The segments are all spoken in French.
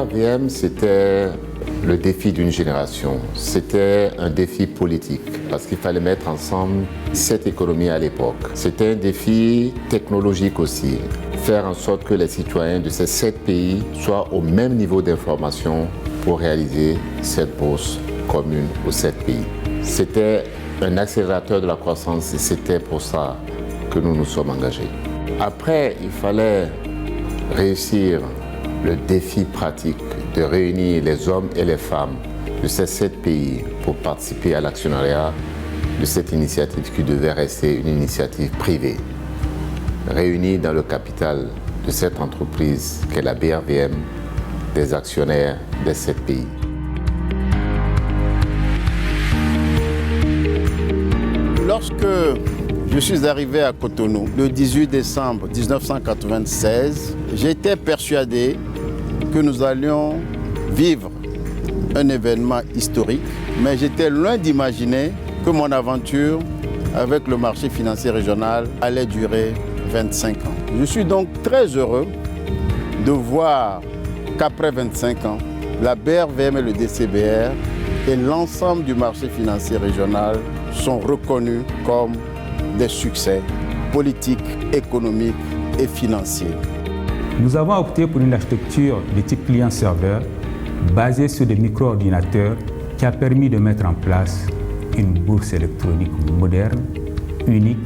BRVM, c'était le défi d'une génération. C'était un défi politique parce qu'il fallait mettre ensemble cette économie à l'époque. C'était un défi technologique aussi. Faire en sorte que les citoyens de ces 7 pays soient au même niveau d'information pour réaliser cette bourse commune aux 7 pays. C'était un accélérateur de la croissance et c'était pour ça que nous nous sommes engagés. Après, il fallait réussir le défi pratique de réunir les hommes et les femmes de ces 7 pays pour participer à l'actionnariat de cette initiative qui devait rester une initiative privée, réunis dans le capital de cette entreprise qu'est la BRVM, des actionnaires des 7 pays. Lorsque je suis arrivé à Cotonou le 18 décembre 1996, j'étais persuadé que nous allions vivre un événement historique, mais j'étais loin d'imaginer que mon aventure avec le marché financier régional allait durer 25 ans. Je suis donc très heureux de voir qu'après 25 ans, la BRVM et le DCBR et l'ensemble du marché financier régional sont reconnus comme des succès politiques, économiques et financiers. Nous avons opté pour une architecture de type client-serveur basée sur des micro-ordinateurs qui a permis de mettre en place une bourse électronique moderne, unique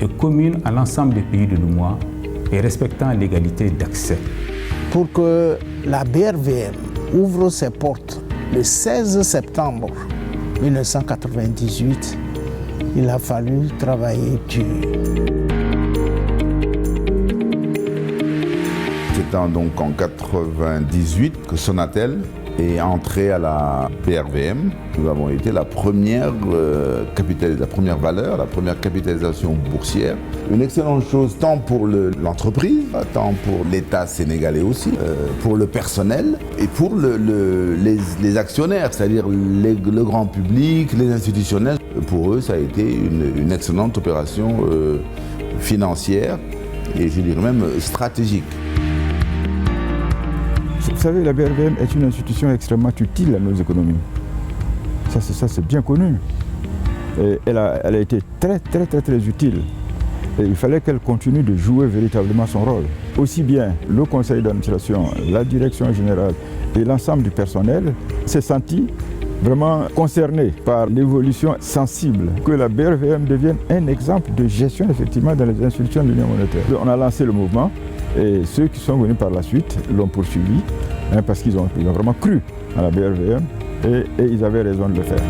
et commune à l'ensemble des pays de l'UEMOA et respectant l'égalité d'accès. Pour que la BRVM ouvre ses portes le 16 septembre 1998, il a fallu travailler dur. C'est donc en 1998 que Sonatel est entré à la BRVM. Nous avons été la première valeur, la première capitalisation boursière. Une excellente chose tant pour l'entreprise, tant pour l'État sénégalais aussi, pour le personnel et pour les actionnaires, c'est-à-dire le grand public, les institutionnels. Pour eux, ça a été une excellente opération financière et je dirais même stratégique. Vous savez, la BRVM est une institution extrêmement utile à nos économies. Ça c'est bien connu. Et elle a été très utile. Et il fallait qu'elle continue de jouer véritablement son rôle. Aussi bien le conseil d'administration, la direction générale et l'ensemble du personnel s'est senti vraiment concerné par l'évolution sensible, que la BRVM devienne un exemple de gestion effectivement dans les institutions de l'Union monétaire. On a lancé le mouvement et ceux qui sont venus par la suite l'ont poursuivi parce qu'ils ont vraiment cru à la BRVM et ils avaient raison de le faire.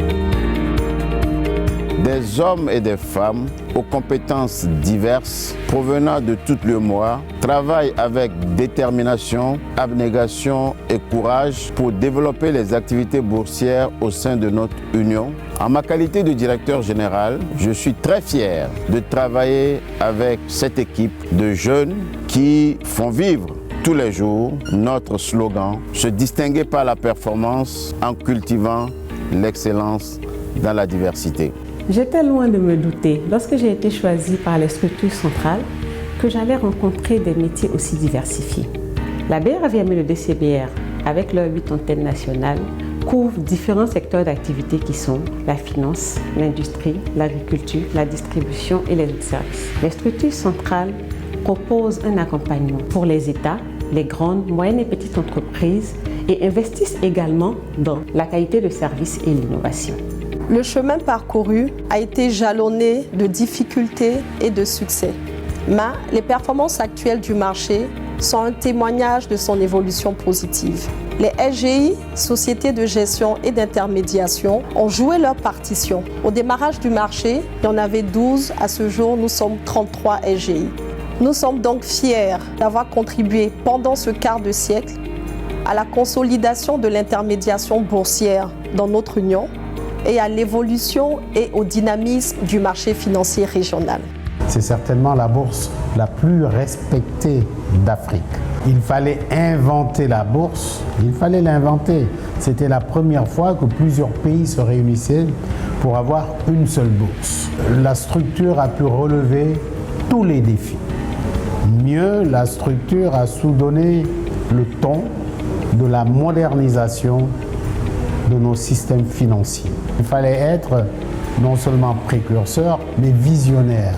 Des hommes et des femmes aux compétences diverses provenant de toute l'UEMOA travaillent avec détermination, abnégation et courage pour développer les activités boursières au sein de notre union. En ma qualité de directeur général, je suis très fier de travailler avec cette équipe de jeunes qui font vivre tous les jours notre slogan « Se distinguer par la performance en cultivant l'excellence dans la diversité ». J'étais loin de me douter, lorsque j'ai été choisie par les structures centrales, que j'allais rencontrer des métiers aussi diversifiés. La BRVM et le DCBR, avec leurs 8 antennes nationales, couvrent différents secteurs d'activité qui sont la finance, l'industrie, l'agriculture, la distribution et les autres services. Les structures centrales proposent un accompagnement pour les États, les grandes, moyennes et petites entreprises et investissent également dans la qualité de service et l'innovation. Le chemin parcouru a été jalonné de difficultés et de succès. Mais les performances actuelles du marché sont un témoignage de son évolution positive. Les SGI, sociétés de gestion et d'intermédiation, ont joué leur partition. Au démarrage du marché, il y en avait 12. À ce jour, nous sommes 33 SGI. Nous sommes donc fiers d'avoir contribué pendant ce quart de siècle à la consolidation de l'intermédiation boursière dans notre union et à l'évolution et au dynamisme du marché financier régional. C'est certainement la bourse la plus respectée d'Afrique. Il fallait inventer la bourse, il fallait l'inventer. C'était la première fois que plusieurs pays se réunissaient pour avoir une seule bourse. La structure a pu relever tous les défis. Mieux, la structure a su donner le ton de la modernisation de nos systèmes financiers. Il fallait être non seulement précurseur, mais visionnaire.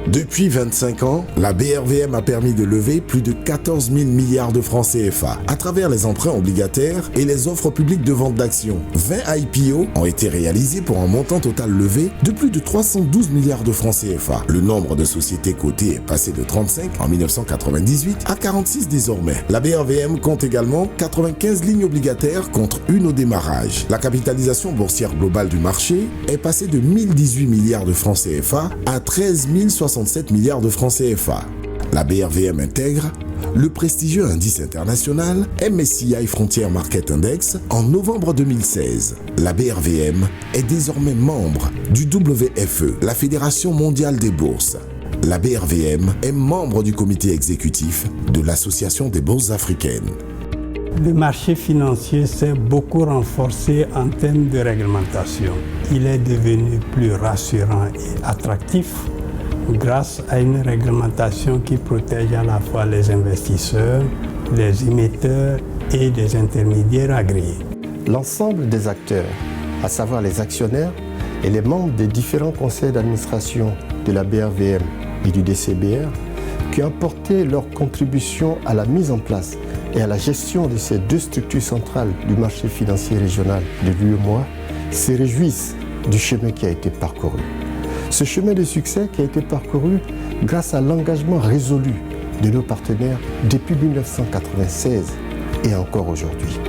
Depuis 25 ans, la BRVM a permis de lever plus de 14 000 milliards de francs CFA à travers les emprunts obligataires et les offres publiques de vente d'actions. 20 IPO ont été réalisés pour un montant total levé de plus de 312 milliards de francs CFA. Le nombre de sociétés cotées est passé de 35 en 1998 à 46 désormais. La BRVM compte également 95 lignes obligataires contre une au démarrage. La capitalisation boursière globale du marché est passée de 1018 milliards de francs CFA à 13 067 milliards de francs CFA. La BRVM intègre le prestigieux indice international MSCI Frontier Market Index en novembre 2016. La BRVM est désormais membre du WFE, la Fédération mondiale des bourses. La BRVM est membre du comité exécutif de l'Association des bourses africaines. Le marché financier s'est beaucoup renforcé en termes de réglementation. Il est devenu plus rassurant et attractif grâce à une réglementation qui protège à la fois les investisseurs, les émetteurs et les intermédiaires agréés. L'ensemble des acteurs, à savoir les actionnaires et les membres des différents conseils d'administration de la BRVM et du DCBR, qui ont apporté leur contribution à la mise en place et à la gestion de ces deux structures centrales du marché financier régional de l'UEMOA, se réjouissent du chemin qui a été parcouru. Ce chemin de succès qui a été parcouru grâce à l'engagement résolu de nos partenaires depuis 1996 et encore aujourd'hui.